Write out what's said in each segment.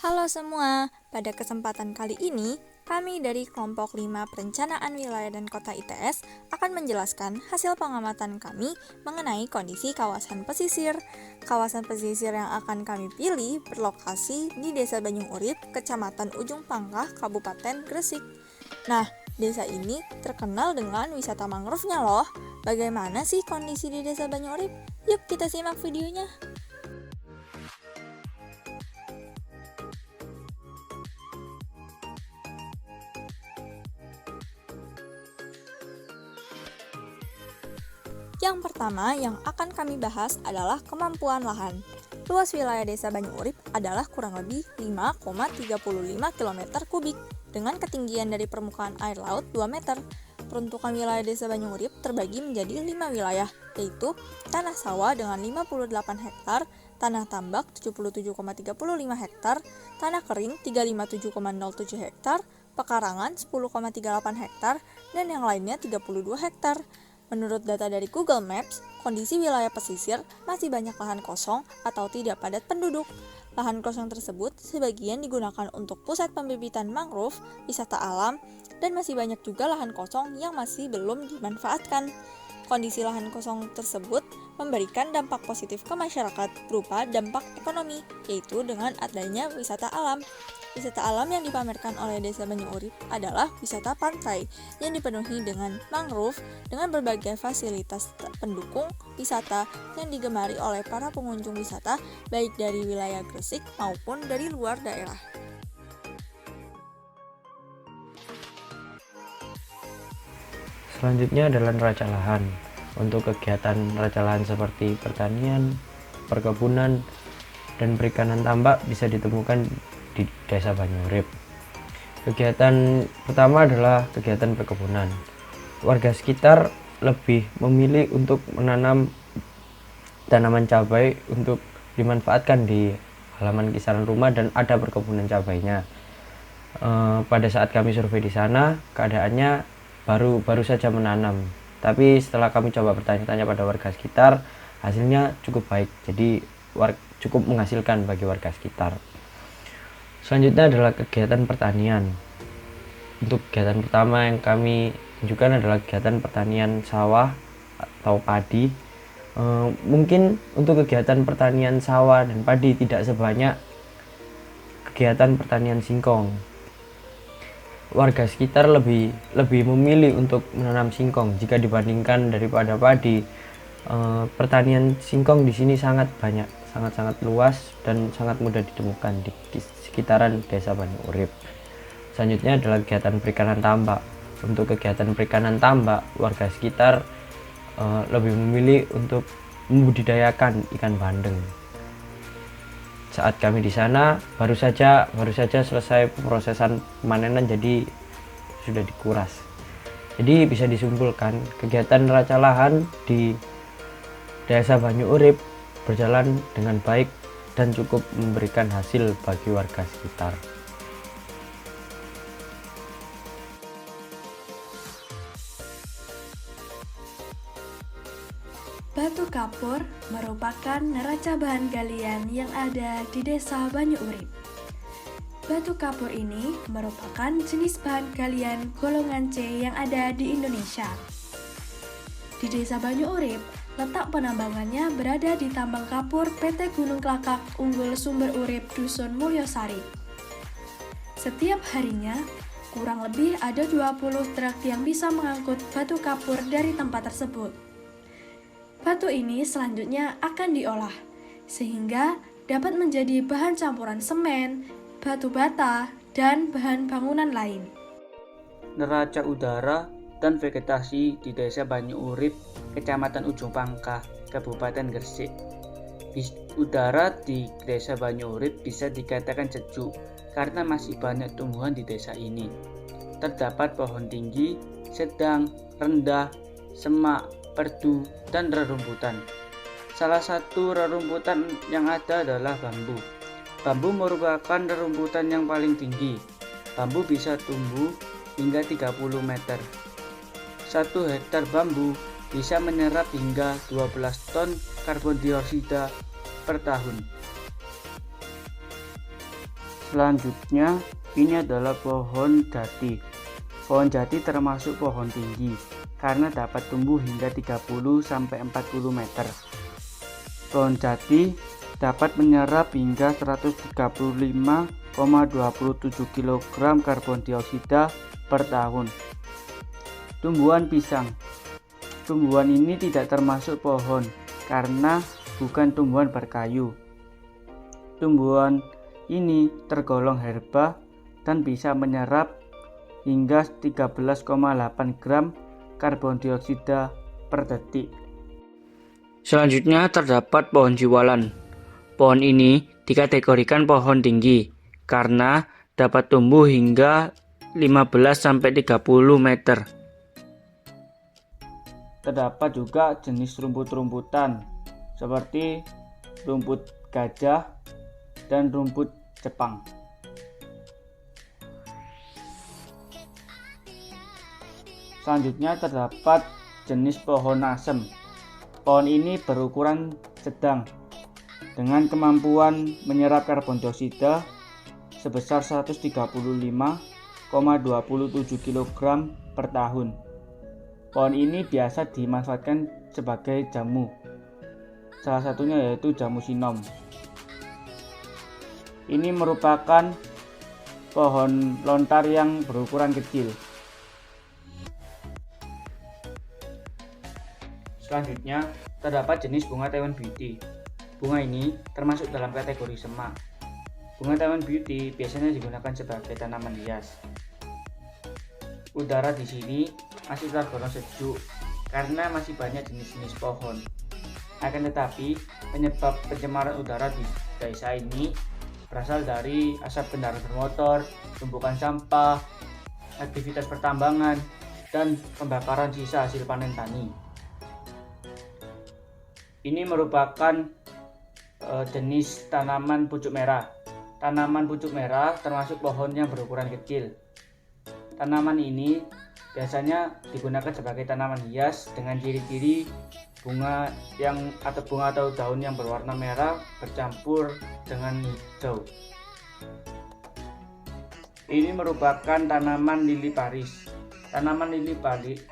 Halo semua, pada kesempatan kali ini, kami dari kelompok 5 Perencanaan Wilayah dan Kota ITS akan menjelaskan hasil pengamatan kami mengenai kondisi kawasan pesisir. Kawasan pesisir yang akan kami pilih berlokasi di Desa Banyu Urip, Kecamatan Ujung Pangkah, Kabupaten Gresik. Nah, desa ini terkenal dengan wisata mangrove-nya loh. Bagaimana sih kondisi di Desa Banyu Urip? Yuk kita simak videonya. Yang pertama yang akan kami bahas adalah kemampuan lahan. Luas wilayah Desa Banyu Urip adalah kurang lebih 5,35 km kubik dengan ketinggian dari permukaan air laut 2 meter. Peruntukan wilayah Desa Banyu Urip terbagi menjadi 5 wilayah, yaitu tanah sawah dengan 58 hektar, tanah tambak 77,35 hektar, tanah kering 357,07 hektar, pekarangan 10,38 hektar, dan yang lainnya 32 hektar. Menurut data dari Google Maps, kondisi wilayah pesisir masih banyak lahan kosong atau tidak padat penduduk. Lahan kosong tersebut sebagian digunakan untuk pusat pembibitan mangrove, wisata alam, dan masih banyak juga lahan kosong yang masih belum dimanfaatkan. Kondisi lahan kosong tersebut memberikan dampak positif ke masyarakat berupa dampak ekonomi, yaitu dengan adanya wisata alam. Wisata alam yang dipamerkan oleh Desa Banyu Urip adalah wisata pantai yang dipenuhi dengan mangrove dengan berbagai fasilitas pendukung wisata yang digemari oleh para pengunjung wisata baik dari wilayah Gresik maupun dari luar daerah. Selanjutnya adalah neraca lahan. Untuk kegiatan neraca lahan seperti pertanian, perkebunan, dan perikanan tambak bisa ditemukan di Desa Banyu Urip. Kegiatan pertama adalah kegiatan perkebunan. Warga sekitar lebih memilih untuk menanam tanaman cabai untuk dimanfaatkan di halaman kisaran rumah dan ada perkebunan cabainya. Pada saat kami survei di sana, keadaannya baru saja menanam. Tapi setelah kami coba bertanya-tanya pada warga sekitar, hasilnya cukup baik. Jadi cukup menghasilkan bagi warga sekitar. Selanjutnya adalah kegiatan pertanian. Untuk kegiatan pertama yang kami tunjukkan adalah kegiatan pertanian sawah atau padi. Mungkin untuk kegiatan pertanian sawah dan padi tidak sebanyak kegiatan pertanian singkong. Warga sekitar lebih memilih untuk menanam singkong jika dibandingkan daripada padi. Pertanian singkong di sini sangat banyak, sangat luas dan sangat mudah ditemukan di sekitaran Desa Banyu Urip. Selanjutnya adalah kegiatan perikanan tambak. Untuk kegiatan perikanan tambak, warga sekitar lebih memilih untuk membudidayakan ikan bandeng. Saat kami di sana baru saja selesai pemrosesan pemanenan, jadi sudah dikuras. Jadi bisa disimpulkan kegiatan neraca lahan di Desa Banyu Urip berjalan dengan baik dan cukup memberikan hasil bagi warga sekitar. Batu kapur merupakan neraca bahan galian yang ada di Desa Banyu Urip. Batu kapur ini merupakan jenis bahan galian golongan C yang ada di Indonesia. Di Desa Banyu Urip, letak penambangannya berada di tambang kapur PT Gunung Klakak Unggul Sumber Urip Dusun Mulyosari. Setiap harinya, kurang lebih ada 20 truk yang bisa mengangkut batu kapur dari tempat tersebut. Batu ini selanjutnya akan diolah, sehingga dapat menjadi bahan campuran semen, batu bata, dan bahan bangunan lain. Neraca udara dan vegetasi di Desa Banyu Urip, Kecamatan Ujung Pangkah, Kabupaten Gresik. Udara di Desa Banyu Urip bisa dikatakan sejuk karena masih banyak tumbuhan di desa ini. Terdapat pohon tinggi, sedang, rendah, semak, perdu, dan rerumputan. Salah satu rerumputan yang ada adalah bambu. Bambu merupakan rerumputan yang paling tinggi. Bambu bisa tumbuh hingga 30 meter. 1 hektar bambu bisa menyerap hingga 12 ton karbon dioksida per tahun. Selanjutnya, ini adalah pohon jati. Pohon jati termasuk pohon tinggi karena dapat tumbuh hingga 30-40 meter. Pohon jati dapat menyerap hingga 135,27 kg karbon dioksida per tahun. Tumbuhan pisang. Tumbuhan ini tidak termasuk pohon karena bukan tumbuhan berkayu. Tumbuhan ini tergolong herba dan bisa menyerap hingga 13,8 gram karbon dioksida per detik. Selanjutnya terdapat pohon jiwalan. Pohon ini dikategorikan pohon tinggi karena dapat tumbuh hingga 15-30 meter. Terdapat juga jenis rumput-rumputan seperti rumput gajah dan rumput Jepang. Selanjutnya terdapat jenis pohon asem. Pohon ini berukuran sedang dengan kemampuan menyerap karbon dioksida sebesar 135,27 kg per tahun. Pohon ini biasa dimanfaatkan sebagai jamu. Salah satunya yaitu jamu sinom. Ini merupakan pohon lontar yang berukuran kecil. Selanjutnya, terdapat jenis bunga Taiwan Beauty. Bunga ini termasuk dalam kategori semak. Bunga Taiwan Beauty biasanya digunakan sebagai tanaman hias. Udara di sini masih tergolong sejuk karena masih banyak jenis-jenis pohon. Akan tetapi, penyebab pencemaran udara di desa ini berasal dari asap kendaraan bermotor, tumpukan sampah, aktivitas pertambangan, dan pembakaran sisa hasil panen tani. Ini merupakan jenis tanaman pucuk merah. Tanaman pucuk merah termasuk pohon yang berukuran kecil. Tanaman ini biasanya digunakan sebagai tanaman hias dengan ciri-ciri bunga atau daun yang berwarna merah bercampur dengan hijau. Ini merupakan tanaman lili Paris. Tanaman lili Paris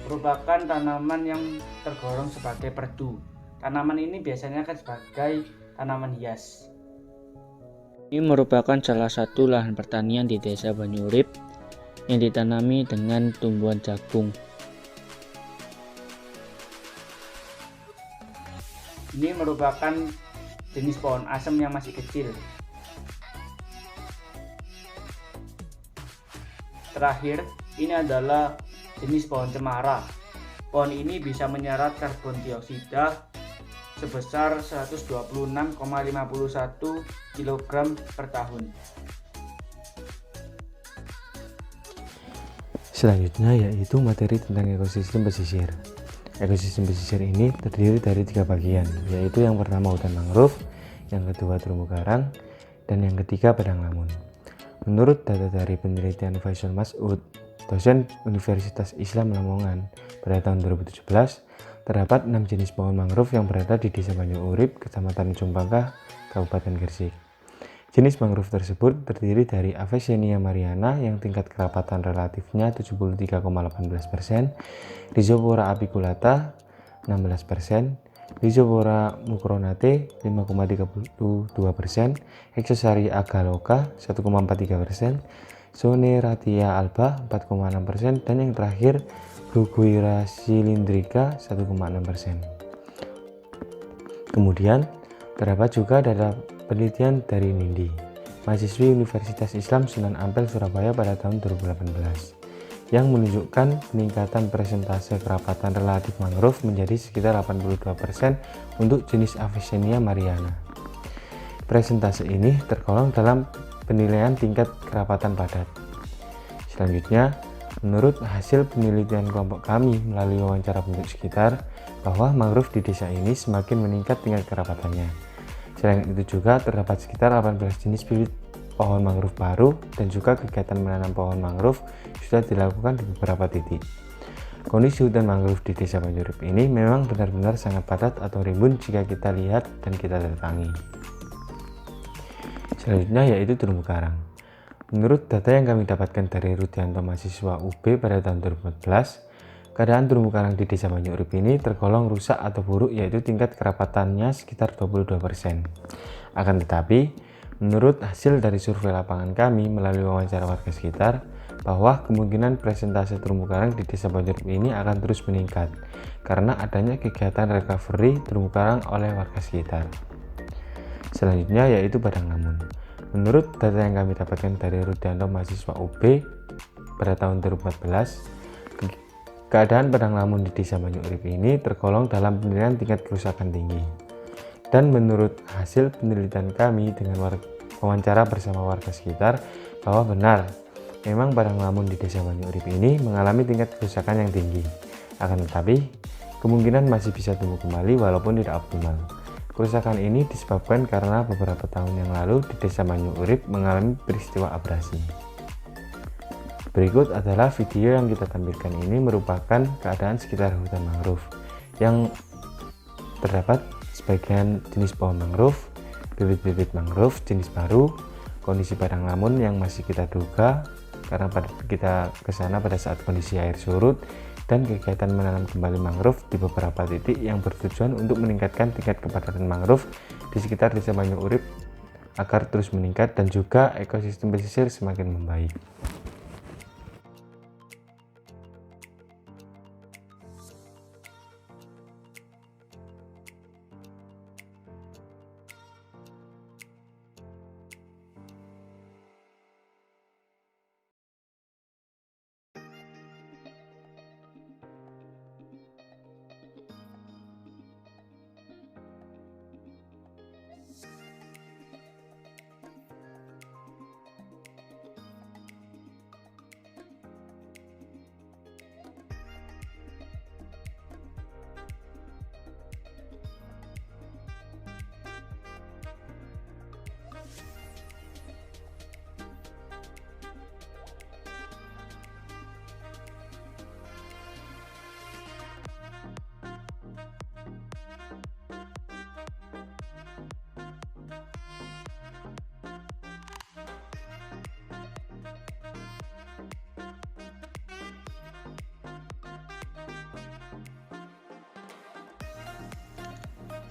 merupakan tanaman yang tergolong sebagai perdu. Tanaman ini biasanya kan sebagai tanaman hias. Ini merupakan salah satu lahan pertanian di Desa Banyurip yang ditanami dengan tumbuhan jagung. Ini merupakan jenis pohon asem yang masih kecil. Terakhir, ini adalah jenis pohon cemara. Pohon ini bisa menyerap karbon dioksida sebesar 126,51 kg per tahun. Selanjutnya yaitu materi tentang ekosistem pesisir. Ekosistem pesisir ini terdiri dari 3 bagian, yaitu yang pertama hutan mangrove, yang kedua terumbu karang, dan yang ketiga padang lamun. Menurut data dari penelitian Faisal Mas'ud, dosen Universitas Islam Lamongan pada tahun 2017, terdapat 6 jenis pohon mangrove yang berada di Desa Banyuurip, Kecamatan Ujung Pangkah, Kabupaten Gresik. Jenis mangrove tersebut terdiri dari Avicennia mariana yang tingkat kerapatan relatifnya 73,18%, Rhizopora apiculata 16%, Rhizopora mucronate 5,32%, Hexosaria agaloka 1,43%, Soneratia alba 4,6%, dan yang terakhir Bruguiera cylindrica 1,6%. Kemudian terdapat juga data penelitian dari Nindi, mahasiswi Universitas Islam Sunan Ampel Surabaya pada tahun 2018, yang menunjukkan peningkatan persentase kerapatan relatif mangrove menjadi sekitar 82% untuk jenis Avicennia mariana. Persentase ini tergolong dalam penilaian tingkat kerapatan padat. Selanjutnya, menurut hasil penelitian kelompok kami melalui wawancara penduduk sekitar, bahwa mangrove di desa ini semakin meningkat tingkat kerapatannya. Selain itu juga terdapat sekitar 18 jenis bibit pohon mangrove baru, dan juga kegiatan menanam pohon mangrove sudah dilakukan di beberapa titik. Kondisi hutan mangrove di Desa Banyurip ini memang benar-benar sangat padat atau rimbun jika kita lihat dan kita datangi. Selanjutnya yaitu terumbu karang. Menurut data yang kami dapatkan dari Rudianto mahasiswa UB pada tahun 2014, keadaan terumbu karang di Desa Banyu Urip ini tergolong rusak atau buruk, yaitu tingkat kerapatannya sekitar 22%. Akan tetapi, menurut hasil dari survei lapangan kami melalui wawancara warga sekitar, bahwa kemungkinan presentase terumbu karang di Desa Banyu Urip ini akan terus meningkat karena adanya kegiatan recovery terumbu karang oleh warga sekitar. Selanjutnya yaitu padang lamun. Menurut data yang kami dapatkan dari Rudianto mahasiswa UB pada tahun 2014, keadaan padang lamun di Desa Banyu Urip ini tergolong dalam penilaian tingkat kerusakan tinggi. Dan menurut hasil penelitian kami dengan wawancara bersama warga sekitar, bahwa benar, memang padang lamun di Desa Banyu Urip ini mengalami tingkat kerusakan yang tinggi. Akan tetapi, kemungkinan masih bisa tumbuh kembali walaupun tidak optimal. Kerusakan ini disebabkan karena beberapa tahun yang lalu di Desa Banyu Urip mengalami peristiwa abrasi. Berikut adalah video yang kita tampilkan. Ini merupakan keadaan sekitar hutan mangrove yang terdapat sebagian jenis pohon mangrove, bibit-bibit mangrove jenis baru, kondisi padang lamun yang masih kita duga karena kita ke sana pada saat kondisi air surut, dan kegiatan menanam kembali mangrove di beberapa titik yang bertujuan untuk meningkatkan tingkat kepadatan mangrove di sekitar Desa Banyu Urip agar terus meningkat dan juga ekosistem pesisir semakin membaik.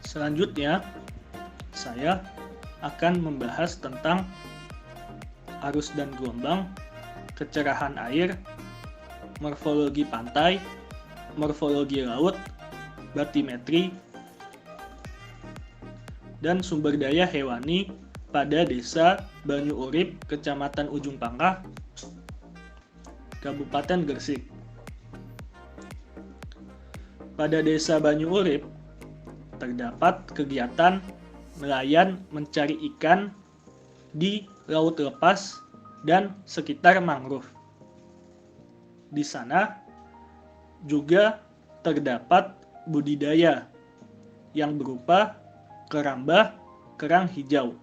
Selanjutnya, saya akan membahas tentang arus dan gelombang, kecerahan air, morfologi pantai, morfologi laut, batimetri, dan sumber daya hewani pada Desa Banyu Urip, Kecamatan Ujung Pangkah, Kabupaten Gresik. Pada Desa Banyu Urip terdapat kegiatan nelayan mencari ikan di laut lepas dan sekitar mangrove. Di sana juga terdapat budidaya yang berupa keramba kerang hijau.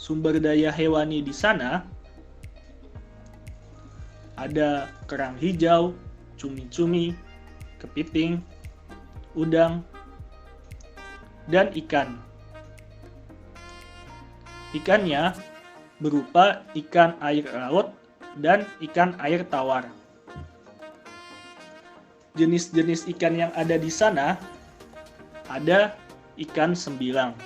Sumber daya hewani di sana ada kerang hijau, cumi-cumi, kepiting, udang, dan ikan. Ikannya berupa ikan air laut dan ikan air tawar. Jenis-jenis ikan yang ada di sana ada ikan sembilang.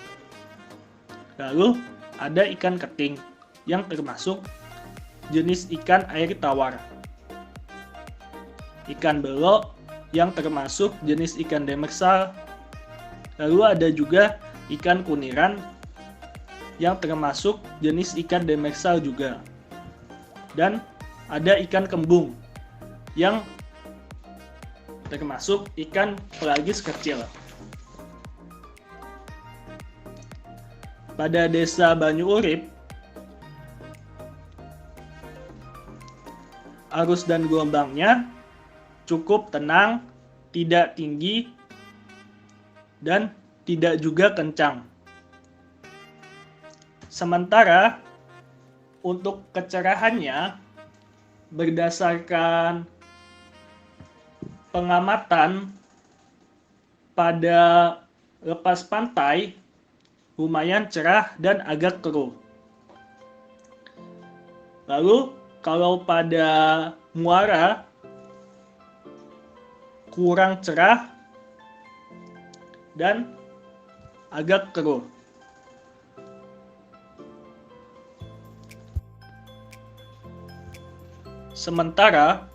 Lalu ada ikan keting yang termasuk jenis ikan air tawar. Ikan belok yang termasuk jenis ikan demersal. Lalu ada juga ikan kuniran yang termasuk jenis ikan demersal juga. Dan ada ikan kembung yang termasuk ikan pelagis kecil. Pada Desa Banyu Urip, arus dan gelombangnya cukup tenang, tidak tinggi, dan tidak juga kencang. Sementara untuk kecerahannya, berdasarkan pengamatan pada lepas pantai lumayan cerah dan agak keruh. Lalu kalau pada muara kurang cerah dan agak keruh. Sementara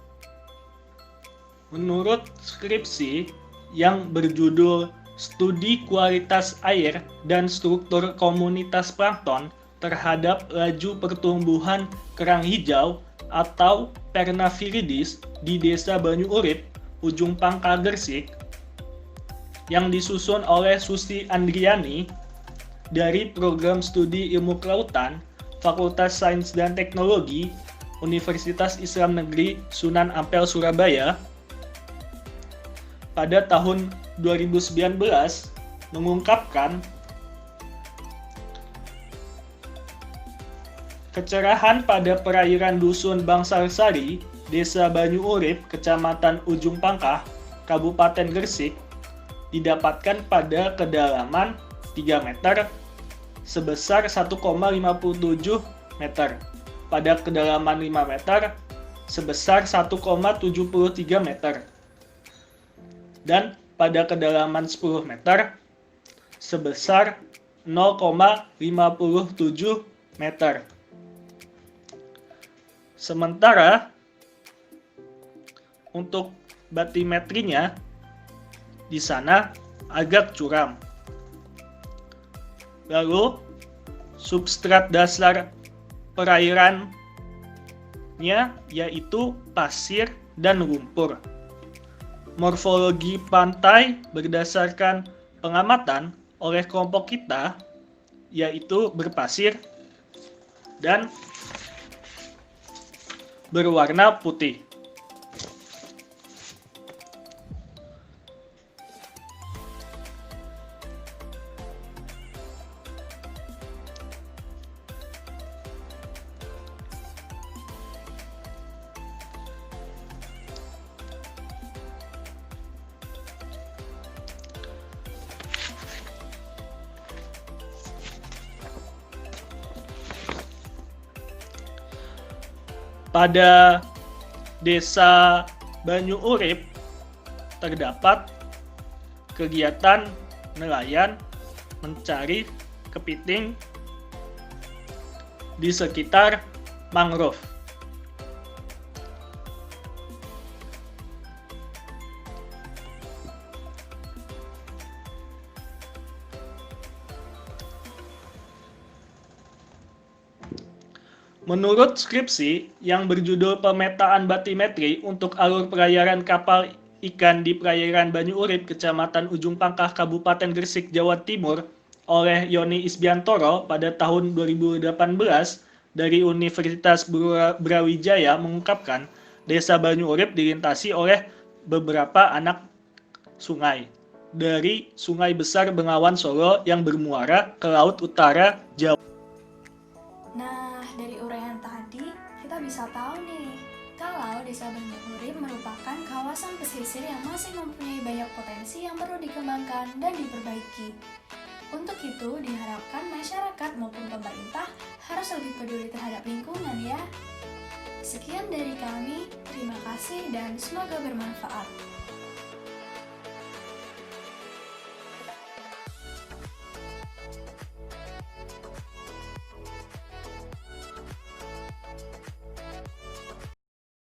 menurut skripsi yang berjudul Studi Kualitas Air dan Struktur Komunitas Plankton terhadap Laju Pertumbuhan Kerang Hijau atau Pernaviridis di Desa Banyu Urip, Ujung Pangkah Gresik, yang disusun oleh Susi Andriani dari Program Studi Ilmu Kelautan, Fakultas Sains dan Teknologi, Universitas Islam Negeri Sunan Ampel Surabaya, pada tahun 2019 mengungkapkan kecerahan pada perairan Dusun Bangsarsari, Desa Banyu Urip, Kecamatan Ujung Pangkah, Kabupaten Gresik, didapatkan pada kedalaman 3 meter sebesar 1,57 meter, pada kedalaman 5 meter sebesar 1,73 meter, dan pada kedalaman 10 meter sebesar 0,57 meter. Sementara untuk batimetrinya di sana agak curam. Lalu substrat dasar perairannya yaitu pasir dan lumpur. Morfologi pantai berdasarkan pengamatan oleh kelompok kita yaitu berpasir dan berwarna putih. Pada Desa Banyu Urip terdapat kegiatan nelayan mencari kepiting di sekitar mangrove. Menurut skripsi yang berjudul Pemetaan Batimetri untuk Alur Pelayaran Kapal Ikan di Perairan Banyu Urip, Kecamatan Ujung Pangkah, Kabupaten Gresik, Jawa Timur oleh Yoni Isbiantoro pada tahun 2018 dari Universitas Brawijaya mengungkapkan Desa Banyu Urip dilintasi oleh beberapa anak sungai dari Sungai Besar Bengawan Solo yang bermuara ke Laut Utara Jawa. Nah, dari uraian tadi, kita bisa tahu nih, kalau Desa Banyu Urip merupakan kawasan pesisir yang masih mempunyai banyak potensi yang perlu dikembangkan dan diperbaiki. Untuk itu, diharapkan masyarakat maupun pemerintah harus lebih peduli terhadap lingkungan ya. Sekian dari kami, terima kasih dan semoga bermanfaat.